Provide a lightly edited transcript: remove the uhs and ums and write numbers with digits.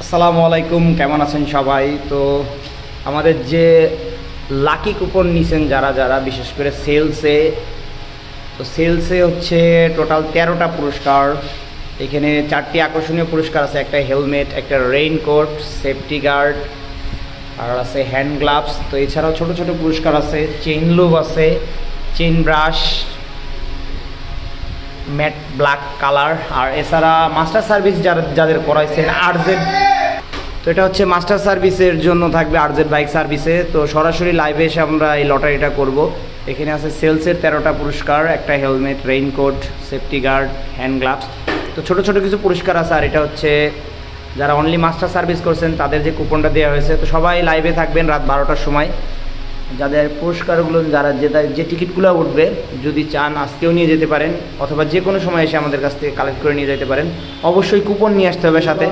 আসসালামু আলাইকুম, কেমন আছেন সবাই? তো আমাদের যে লাকি কুপন নিছেন যারা যারা, বিশেষ করে সেলসে, তো সেলসে হচ্ছে টোটাল 13টা পুরস্কার। এখানে 4টি আকর্ষণীয় পুরস্কার আছে, একটা হেলমেট, একটা রেইনকোট, সেফটি গার্ড, আর আছে হ্যান্ড গ্লাভস। তো এছাড়াও ছোট ছোট পুরস্কার আছে, চেইন লুব আছে, chain brush, matte black colour. আর এছাড়া মাস্টার সার্ভিস যাদের করাইছেন আরজেড, তো এটা হচ্ছে মাস্টার সার্ভিসের জন্য থাকবে আরজেড বাইক সার্ভিসে। তো সরাসরি লাইভে এসে আমরা এই লটারিটা করব। এখানে আছে সেলসের 13টা পুরস্কার, একটা helmet, raincoat, safety guard, hand gloves. তো ছোট ছোট কিছু পুরস্কার আছে। আর এটা হচ্ছে যারা অনলি মাস্টার সার্ভিস করছেন তাদের যে কুপনটা দেওয়া হয়েছে। তো সবাই লাইভে থাকবেন রাত 12টার সময়। যাদের পুরস্কারগুলো, যারা যে টিকিটগুলো উঠবে, যদি চান আজকেও নিয়ে যেতে পারেন, অথবা যে কোনো সময় এসে আমাদের কাছ থেকে কালেক্ট করে নিয়ে যেতে পারেন। অবশ্যই কুপন নিয়ে আসতে হবে সাথে।